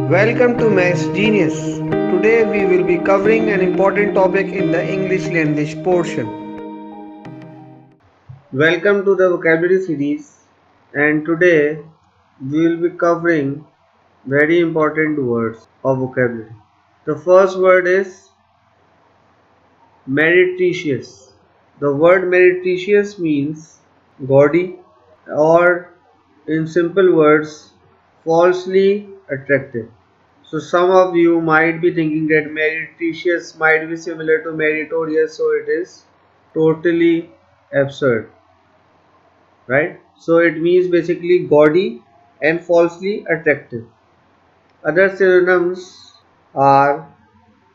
Welcome to Maths Genius. Today we will be covering an important topic in the English language portion. Welcome to the vocabulary series, and today we will be covering very important words of vocabulary. The first word is meretricious. The word meretricious means gaudy, or in simple words, falsely attractive. So some of you might be thinking that meretricious might be similar to meritorious, so it is totally absurd, right? So it means basically gaudy and falsely attractive. Other synonyms are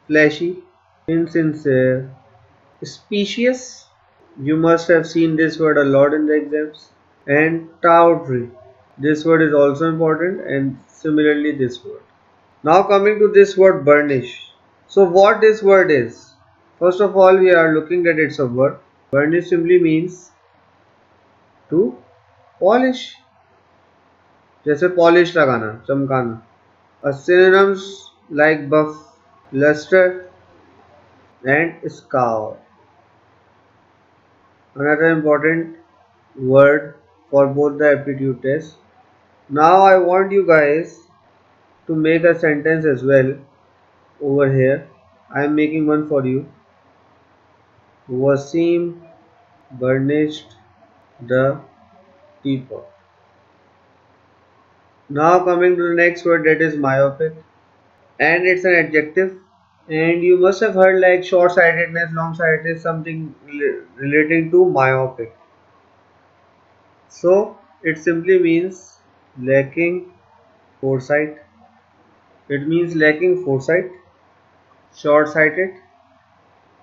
flashy, insincere, specious. You must have seen this word a lot in the exams. And tawdry. This word is also important, and similarly this word. Now coming to this word burnish. So what this word is? First of all, we are looking at its verb. Burnish simply means to polish. जैसे polish लगाना, चमकाना. Synonyms like buff, luster and scour. Another important word for both the aptitude tests. Now I want you guys to make a sentence as well over here. I am making one for you. Wasim burnished the teapot. Now coming to the next word, that is myopic, and it's an adjective, and you must have heard like short-sightedness, long-sightedness, something relating to myopic. So it simply means lacking foresight. It means lacking foresight, short-sighted,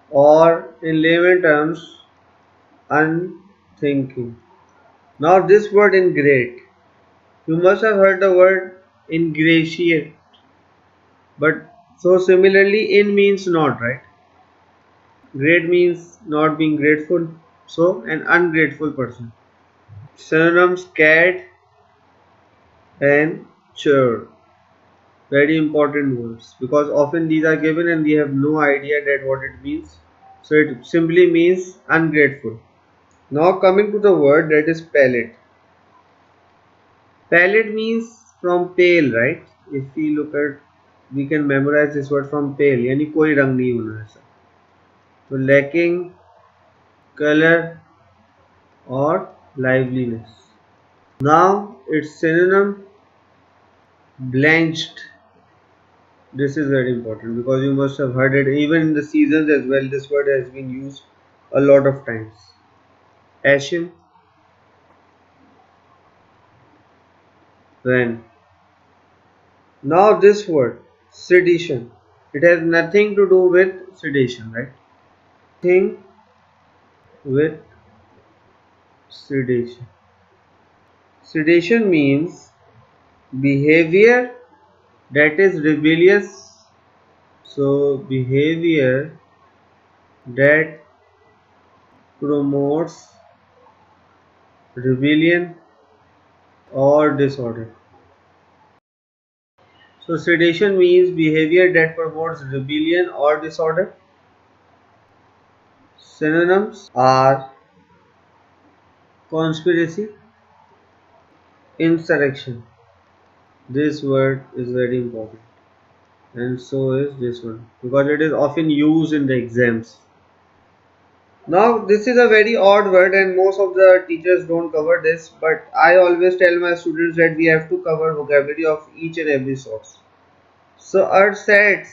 or in layman terms, unthinking. Now this word ingrate. You must have heard the word ingratiate, but so similarly in means not, right? Great means not being grateful, so an ungrateful person. Synonyms cat and chur. Very important words because often these are given and we have no idea that what it means. So it simply means ungrateful. Now coming to the word, that is palate. Palate means from pale, right? If we look at, we can memorize this word from pale, यानी कोई रंग नहीं होना ऐसा. So lacking color or liveliness. Now its synonym blanched. This is very important because you must have heard it even in the seasons as well. This word has been used a lot of times. Ashen, when. Now this word sedition. It has nothing to do with sedation, right? Thing with sedation. Sedation means behavior that is rebellious. So behavior that promotes rebellion or disorder. So sedation means behavior that promotes rebellion or disorder. Synonyms are conspiracy, insurrection. This word is very important, and so is this one because it is often used in the exams. Now this is a very odd word and most of the teachers don't cover this, but I always tell my students that we have to cover vocabulary of each and every source. So ersatz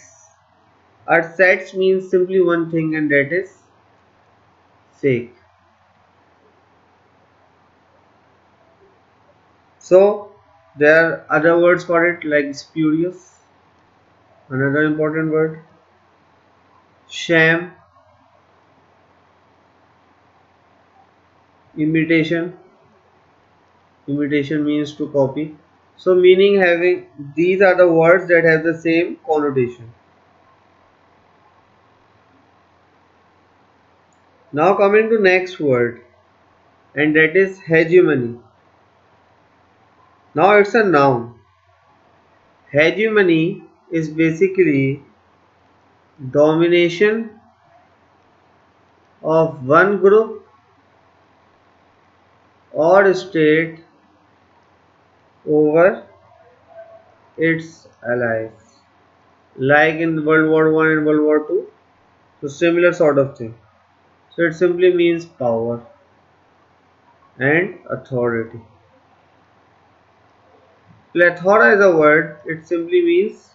means simply one thing, and that is fake. So there are other words for it like spurious, another important word, sham, imitation. Imitation means to copy. So meaning having, these are the words that have the same connotation. Now coming to next word, and that is hegemony. Now it's a noun. Hegemony is basically domination of one group or state over its allies, like in World War I and World War II. So similar sort of thing. So it simply means power and authority. Plethora is a word. It simply means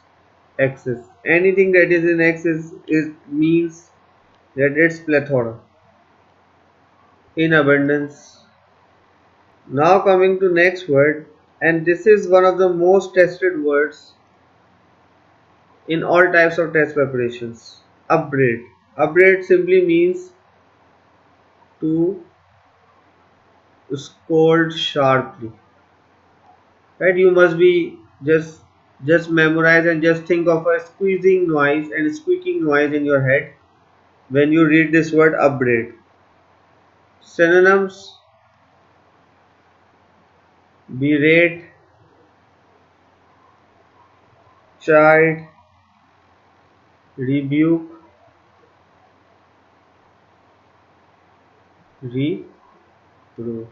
excess. Anything that is in excess means that it's plethora, in abundance. Now coming to next word, and this is one of the most tested words in all types of test preparations. Upbraid. Upbraid simply means to scold sharply. Right? You must be just memorize and just think of a squeezing noise and squeaking noise in your head when you read this word upbraid. Synonyms: berate, chide, rebuke, reproach.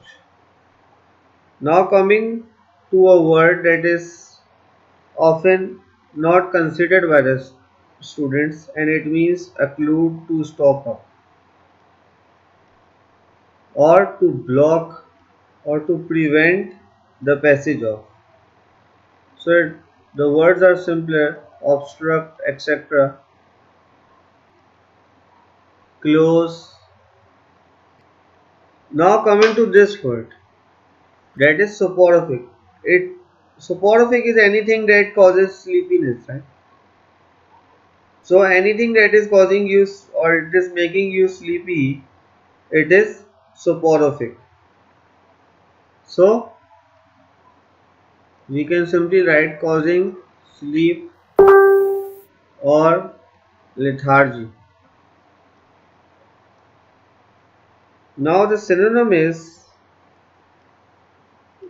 Now coming to a word that is often not considered by the students, and it means occlude, to stop up or to block or to prevent the passage of. So the words are simpler: obstruct, etc., close. Now coming to this word, that is soporific. Soporific is anything that causes sleepiness, right? So anything that is causing you or it is making you sleepy, it is soporific. So we can simply write causing sleep or lethargy. Now the synonym is,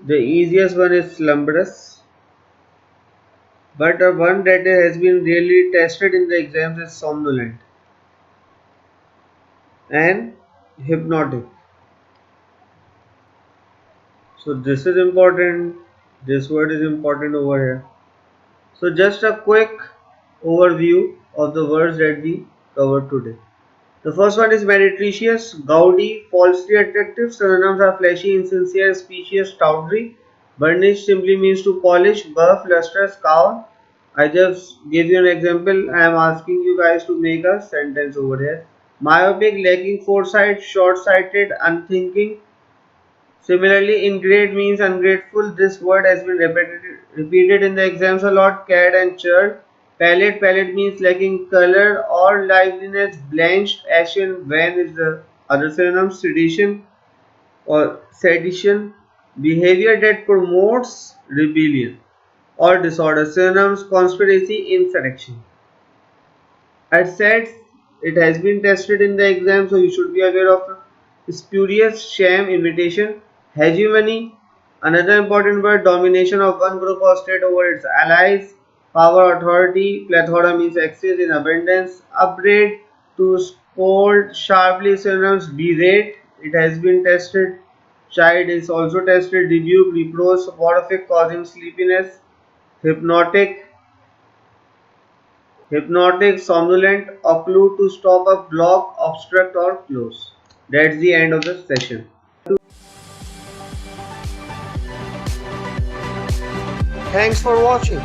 the easiest one is slumberous, but the one that has been really tested in the exams is somnolent and hypnotic. So this is important, this word is important over here. So just a quick overview of the words that we covered today. The first one is meretricious, gaudy, falsely attractive. Synonyms are flashy, insincere, specious, tawdry. Burnish simply means to polish, buff, lustrous, cow. I just gave you an example. I am asking you guys to make a sentence over here. Myopic, lacking foresight, short-sighted, unthinking. Similarly, ingrate means ungrateful. This word has been repeated in the exams a lot. Cad and churl. Pallid means lacking color or liveliness. Blanched, ashen, wan is the other synonym. Sedition or sedition, behavior that promotes rebellion or disorder. Synonyms: conspiracy, insurrection. At SAT, it has been tested in the exam, so you should be aware of spurious, sham, imitation. Hegemony, another important word, domination of one group or state over its allies. Power, authority. Plethora means excess, in abundance. Upbraid, to scold sharply. Synonyms: berate, it has been tested. Chide is also tested. Rebuke, reproach. Soporific, causing sleepiness. Hypnotic, somnolent, occlude, to stop up, block, obstruct or close. That's the end of the session. Thanks for watching.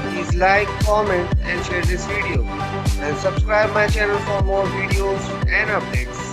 Please like, comment and share this video, and subscribe my channel for more videos and updates.